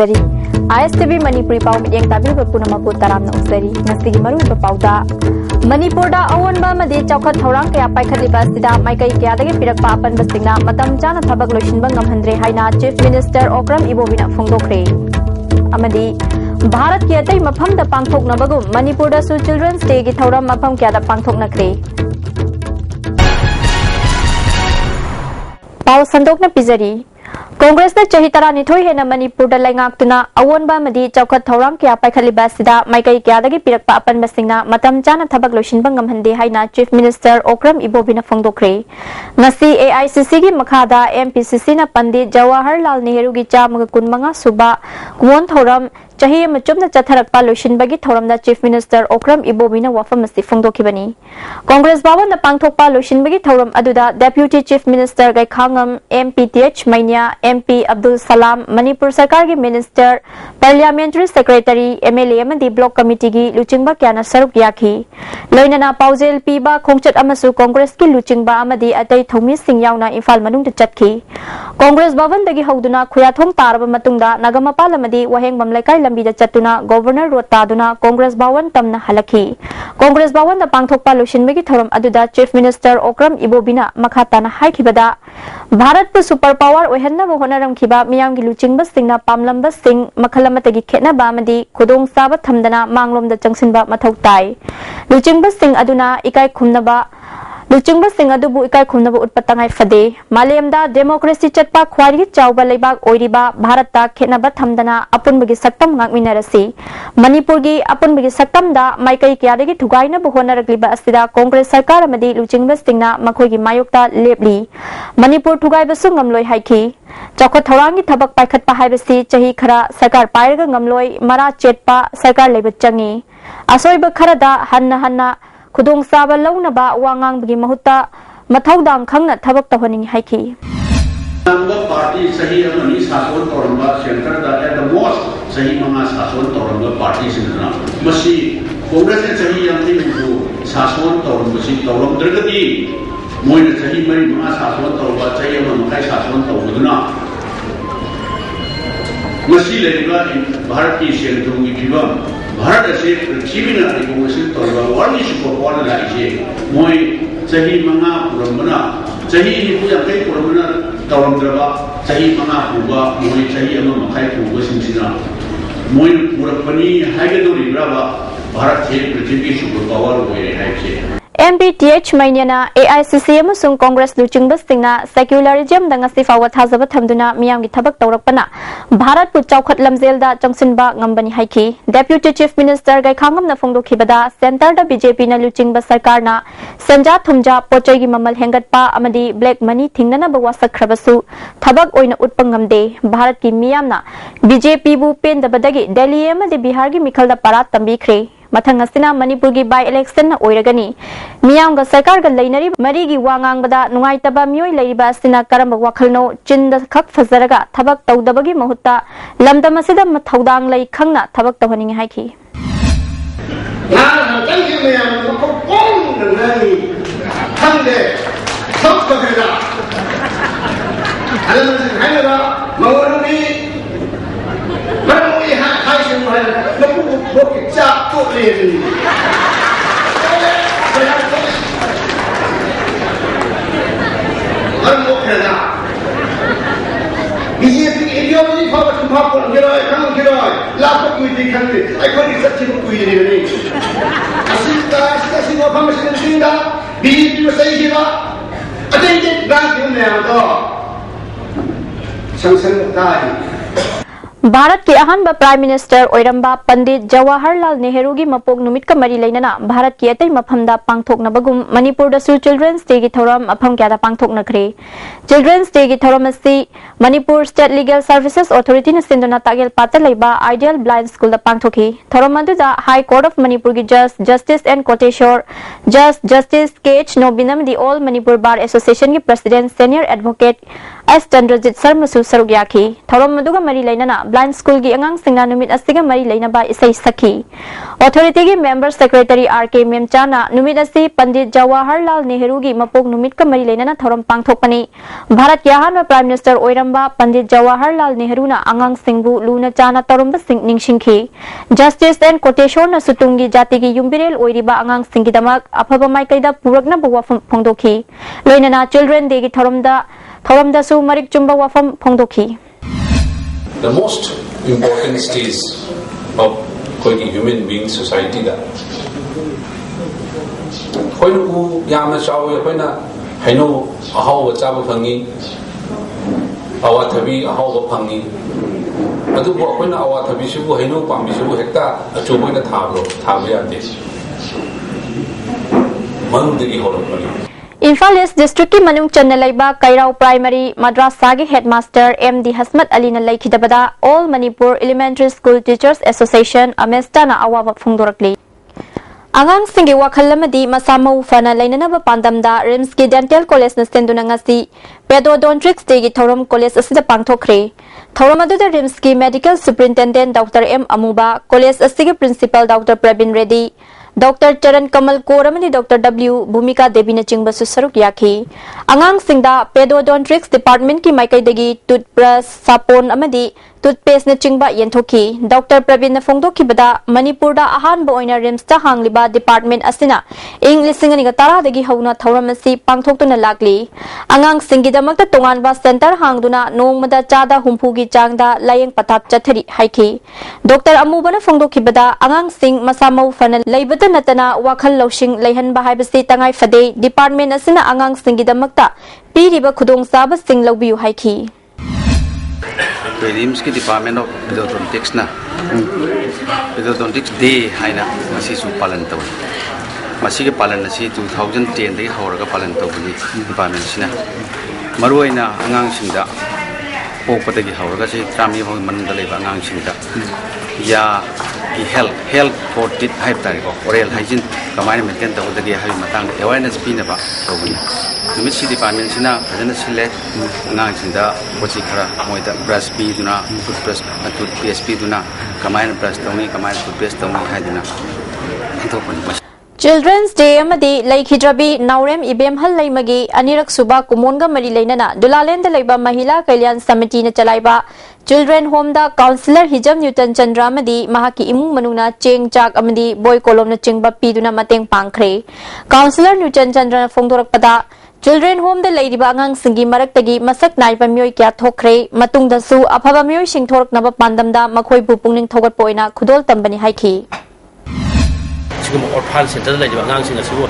ꯊꯝꯖꯔꯤ ISTV Manipuri pau yang tabil berpunamapu taram na usari nasi maru berpauda Manipurda awan ba madi chaukat thorang kaya paikhat liba sida maikai kaya dagi pirak pa apan basingna matam chana thabak loishin bang ngamhandre haina Chief Minister Okram Ibobina phongdokre amadi Bharat ki atai mafam da pangthokna bagum Manipurda su Children's Day gi thoram mafam kya da pangthokna kre Pau sandokna pizari Congress na chahi tara ni thoi hena Manipur da laingak tuna awon ba madi chaukat thorang kya paikhali ba sida maikai kya dagi pirak pa apan basingna matam chana thabak loishin bang ngamhande haina Chief Minister Okram Ibobina phongdokre ngasi AICC gi makhada MPCC na Pandit Jawaharlal Nehru gi chamga kunmanga suba kuon thoram chahi machumna chatharak pa loishin bagi thoram da Chief Minister Okram Ibobina wafam masi phongdokhibani Congress bawan na pangthok pa loishin bagi thoram aduda Deputy Chief Minister gai khangam MPTH Mainya MP Abdul Salam Manipur Sarkar gi Minister Parliamentary Secretary MLA amadi Block Committee gi luchingba kyana saruk yakhi loinana paujel piba khongchat amasu Congress ki luchingba amadi atai thomi sing yauna Imphal manung da chatki Congress bawan dagi hoduna khuyathom taraba matungda nagamapal amadi waheng mamlaikai lambi da chatuna Governor Rotaduna Congress bawan tamna halakhi Congress bawan da pangthokpa loishinbagi thoram aduda Chief Minister Okram Ibobina makhatana haikibada Bharat pu super power ohenna bo honaram khiba miyam gi luchingba singna pamlamba sing makhalamatagi khena ba amadi khudong saba thamdana manglom da changsinba mathau tai luchingba sing aduna ikai khumnaba Luchingba sing adubu ikai khumnaba utpatangai fade malemda democracy chatpa khwari chawba leibak oiriba bharata khenaba thamdana apunbagi saktam ngakminarasi Manipur gi apunbagi saktam da maikai kyadagi thugaina bu honarakliba asida Congress sarkar amadi luchingba singna makhoigi mayokta lepli Manipur thugaiba su ngamloi haiki chakot thorangi thabak paikhat pa haibasi chahi khara sarkar pairaga ngamloi mara chetpa sarkar leiba changi asoiba khara da hanna Kudong saba launa ba wangang bagi mahutta mathaudang khangna thabak tahoning haiki Namba party sahi amani sason toramba center da at the most sahi manga sason toramba party sinna masi Congress ne sahi amni bu sason toramba si toram dragati moina sahi mari manga sason toramba sahi amama kai sason toruduna masi leba Bharat ki sentrum ki bibam Bharat ase prithivina recognition torba world super power la ise moi chahi manga purambana chahi ni puja kai purambana tawamdraba chahi manga puba moi chahi ama makai puba sinsina moi purapani haigedori brava Bharat se prithvi super power hoye haise MPTH Mainyana AICC amasung Congress luchingba singna secularism da ngasi fawa thajaba thamduna miyam gi thabak tawrakpana Bharat pu chawkhat lamjel da changsinba ngambani haiki Deputy Chief Minister gai khangam na phongdokhibada center da BJP na luchingba sarkar na sanja thumja pochai gi mamal hengatpa amadi black money thingnana ba wasakkhrabasu thabak oina utpangamde Bharat ki miyam na BJP bu pendabadagi Delhi amadi Bihar gi mikhalda parat tambikhre Mathang asina Manipur gi by election na oiragani miyam ga sarkar ga leinari mari gi wangang bada nungai taba mioi leiba asina karamba wakhalno chinda khak fazaraga thabak tawdabagi mahutta lamdam asida mathaudang lei khangna thabak tawhaning haiki na tang gi miyam ko kong nai thangde thok thokeda alam hainara mawani Marui hai semua, lepas bukit cap tu lagi. Orang bukan BJP ideologi power to power kira, kamu kira, lapuk kuiti kami, aku ni satu cuma kuiti ni. Asyik semua pemasaran tinggal, BJP masih hidup, ada yang ganti ni ada. Sang tai. Bharat ki ahanba Prime Minister oiramba Pandit Jawaharlal Nehru gi mapok numit ka mari leinana Bharat ki atai maphamda pangthokna bagum Manipur da su Children's Day gi thoram apham kya da pangthokna khre Children's Day gi thoram asi Manipur State Legal Services Authority na sindona tagel pata leiba Ideal Blind School da pangthokhi thoram adu da High Court of Manipur gi Justice and Koteshwar Justice KH Nobinam the All Manipur Bar Association gi President Senior Advocate S Chandrajit Sharma su saruk yaki thorom maduga mari lainana blind school gi angang singna numit asiga mari lainaba isai sakhi authority gi member secretary RK Memchana numit asi Pandit Jawaharlal Nehru gi mapok numit ka mari lainana thorom pangthokpani Bharat ki ahanba prime minister oiramba Pandit Jawaharlal Nehru na angang singbu luna chana toromba sing ningsingki justice and quotation na sutungi jati gi yumbirel oiriba angang singi damak aphaba maikaida purakna bawa phongdokhi loinana children day gi thoramda su marik chumba wafam phongdokhi. The most important stage of koi human being society da koi nu yamna chawe koi na haino ahaw chaba phangi awa thabi ahaw phangi adu bo koi na awa thabi sibu haino pambi sibu hekta achu koi na thablo ya de mandigi holo pani Imphal East District ki manung channa laiba Kairau Primary Madrasa gi headmaster MD Hasmat Ali na laikhidabada All Manipur Elementary School Teachers Association amesta na awawa phungdorakli Angang singi wakhalamadi masama ufana lainanaba pandamda RIMS ki Dental College na stenduna ngasi Pedodontics day gi thoram college asida pangthokre thoram adu RIMS ki Medical Superintendent Dr M Amuba college asigi principal Dr Pravin Reddy Dr. Charan Kamal Koramani Dr. W. Bhumika Devi na chingba su saruk yaki. Angang singda Pedodontics Department ki maikai dagi toothbrush, sapon amadi toothpaste na chingba yenthoki. Dr. Pravin na phongdoki bada Manipur da ahan ba oina RIMS ta hangliba department asina English singani ga tara dagi hauna thoram asi pangthoktu na lagli. Angang singi damakta tongan ba center hangduna nongmada chada humpu gi changda layeng patap chathari haiki. Dr. Amuba na phongdoki bada angang sing masamau fana laibad natana wakhal losing leihan bahai basi tangai fade department asina angang singi damakta piriba khudong saba sing lobiu haiki RIMS ki Department of Pedodontics na Pedodontics Day haina masi su palan taw masi ke palan nasi 2010 dagi hauraga palan taw ni department sina maruaina angang singda pokpatagi hauraga se trami hong manunda leba angang singda ya ki health for teeth hype tari ko oral hygiene kamai maintain taw dagi hai matang awareness pina ba tawni numit si department sina ajana sile angang singda pochi khara moida brush pi duna toothpaste pi duna kamai brush tawni kamai toothpaste tawni haiduna antopani Children's Day amadi laikhidrabi Naurem Ibem hal laimagi anirak suba kumonga mari lainana Dulalend laiba Mahila Kalyan Samiti na chalaiba Children Home da Councillor Hijam Newton Chandra amadi mahaki imung manuna cheng chak amadi boy kolom na chengba piduna mateng pangkhre Councillor Newton Chandra na phongdorakpada Children Home da laidiba angang singi maraktagi masak naiba miyoi kya thokre matungda su aphaba miyoi sing thoraknaba pandamda makhoi bu pungning thogat poina khudol tambani haiki 지금 orphan center lai ba ngang singa sibo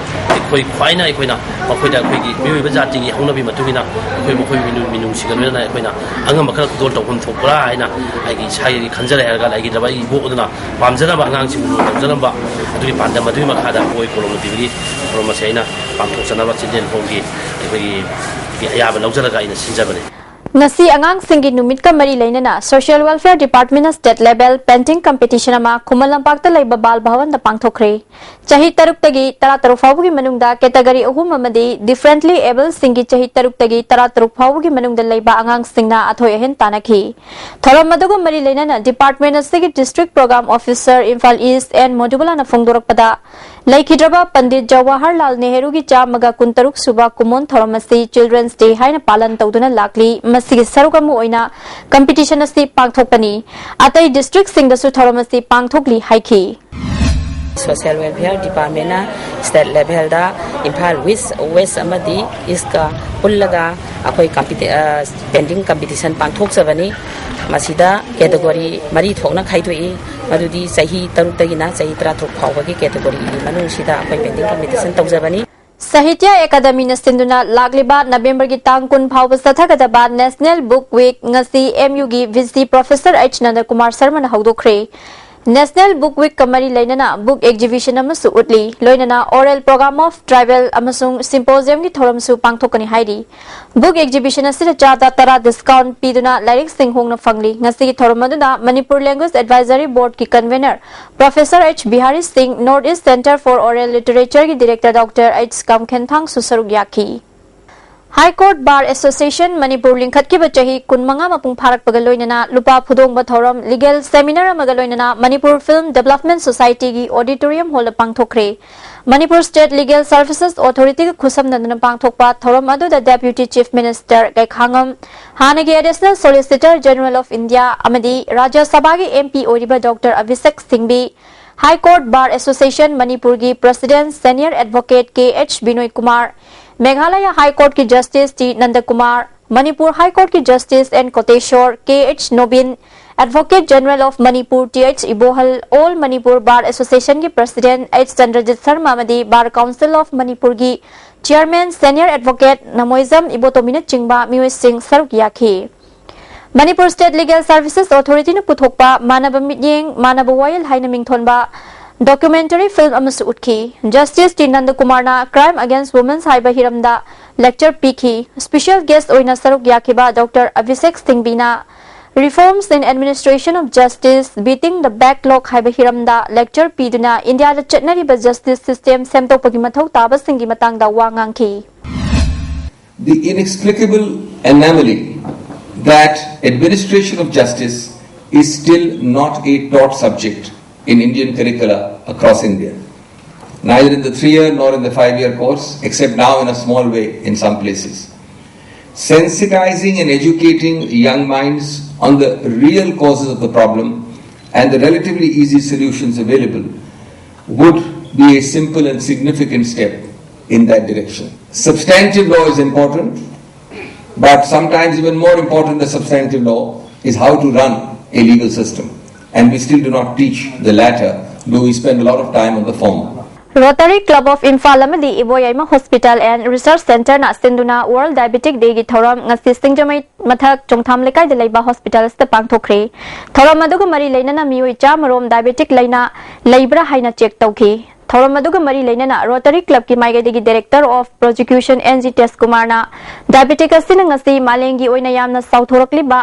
koi khwaina koina makoida koi gi miwi ba jati gi hongnabi matugina koi mokoi minu sigana na koina angam makal dol tawhun thokra aina ai gi sai khanjara ha ga lai gi daba i bo oduna pamjana ba ngang singu tawjana ba adui pandam adui makada koi kolom tibri kolom saina pamthok sana ba children home gi koi gi ayaba lawjara ga ina sinjabane Nasi angang singi numit ka mari lainana Social Welfare Department na state level painting competition ama Kumalampak ta laiba bal bhawan da pangthokre chahi taruk tagi tara taruk phawgi manungda category ahum amadi differently able singi chahi taruk tagi tara taruk phawgi manungda laiba angang singna athoi ahen tanakhi thoram madugo mari lainana department na sigi district program officer Imphal East and Modubala na phongdorakpada laikhidraba Pandit Jawaharlal Nehru gi chamaga kuntaruk suba kumon thoramasi Children's Day haina palan tawduna lakli masigi sarukamu oina competition asi pangthokpani atai district singdasu thoramasi pangthokli haiki Social Welfare Department na state level da Imphal West amadi iska pullaga akoi painting competition pangthok sabani masida category mari thokna khaidoi madudi sahi taruk tagina sahi 30 phawagi category manung sida akoi painting competition tawjabani Sahitya Academy na sinduna lagliba November gi tang kun phawba sathagadaba National Book Week ngasi MU gi VC Professor H Nanda Kumar Sharma na hawdokre National Book Week kamari lainana book exhibition amasu utli loinana oral program of travel amasung symposium gi thoramsu pangthokani hairi book exhibition asira chada tara discount piduna lyric singhong na fangli ngasi gi thoramaduna Manipur Language Advisory Board ki convener Professor H Bihari Singh North East Center for Oral Literature ki director Dr H Kamkhenthang susarug yaki High Court Bar Association Manipur Lingkhat ki bachahi kunmanga mapung pharak pagaloinana lupa phudong bathoram legal seminar magaloinana Manipur Film Development Society gi auditorium hall pangthokre Manipur State Legal Services Authority ki khusam nandana pangthokpa thoram adu the Deputy Chief Minister Gaikhangam Hanagi Additional Solicitor General of India amadi Rajya Sabha gi MP Oriba Dr. Abhishek Singhvi High Court Bar Association Manipur gi President Senior Advocate KH Binoy Kumar Meghalaya High Court की justice T Nandakumar Manipur high court की justice N Koteshwar KH Nobin advocate general of Manipur TH Ibohal all Manipur bar association की president H Chandrajit Sharma मदी bar council of Manipur की chairman senior advocate Namoijam Ibotomin चिंगबा मियोय सिंह सरुक याखी Manipur state legal services authority ने पुथोकपा मानव मियेंग मानव वायल हाइना मिंगथोनबा documentary film amasu utki Justice T Nandakumar na Crime Against Women haiba hiramda lecture piki special guest oina saruk yakiba Dr. Abhishek Singhvi na Reforms in Administration of Justice Beating the Backlog haiba hiramda lecture piduna India da chetnari ba justice system semtokpagi mathau taba singi matangda wa ngangki The inexplicable anomaly that administration of justice is still not a taught subject in Indian curricula across India, neither in the 3-year nor in the 5-year course, except now in a small way in some places. Sensitizing and educating young minds on the real causes of the problem and the relatively easy solutions available would be a simple and significant step in that direction. Substantive law is important, but sometimes even more important than substantive law is how to run a legal system. And we still do not teach the latter, though we spend a lot of time on the former. Rotary Club of Imphal amadi Iboyaima Hospital and Research Center na sinduna World Diabetic Day gi thoram ngasi singjamai mathak chongtham lekai de leiba hospital sta pangthokre thoram aduga mari leinana miyoi chamarom diabetic leina leibra haina check tawki thoram aduga mari leinana Rotary Club ki maigedigi Director of Prosecution NG Test Kumar na diabetic asina ngasi malengi oina yamna sauthorakliba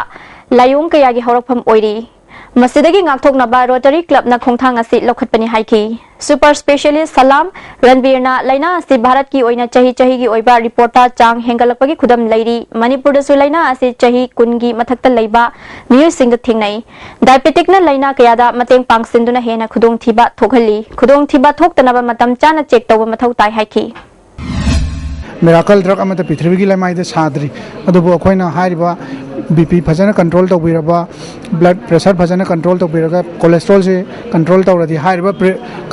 layung kaya gi horakpham oiri Masidagi ngakthoknaba Rotary Club na khongthang asi lokhatpani haiki Super Specialist Salam Ranbir na laina asi Bharat ki oina chahi gi oiba reporta chang hengalakpagi khudam leiri Manipur da su laina asi chahi kungi mathakta leiba miyoy sing da thingnai diabetic na laina kayada mateng pangsinduna hena khudong thiba thoktanaba matam chana check tawba mathau tai haiki Miracle drug amata pithribigi lamai de sadri adubu akoina hairiba BP phajana control tawbiraba blood pressure phajana control tawbiraga cholesterol se control tawradi hairiba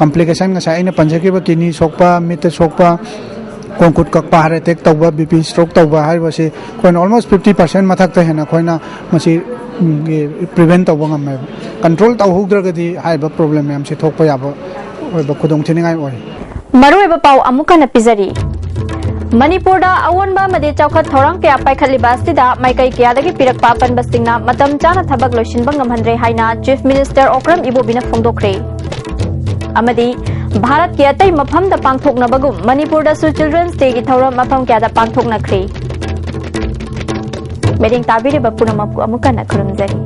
complication nga sai na panjakiba kidney sokpa mit sokpa konkut kakpa heart attack tawba BP stroke tawba hairiba se koina almost 50% mathak ta hena koina masi prevent tawba ngam control tawhugdragadi hairiba problem yam se thokpa yaba oiba khudong thiningai oi maru eba pau amuka na pizari Manipur da awonba made chawkhat thorang kya paikhatliba sida maikai kyadagi pirakpa panba singna matam chana thabak loishinba ngamhanre haina Chief Minister Okram Ibobina phongdokre amadi Bharat ki atai mapham da pangthoknabagum Manipur da su Children's Day gi thoram mapham kya da pangthoknakhre Meding tabire bapuna mapu amuka na khuramjari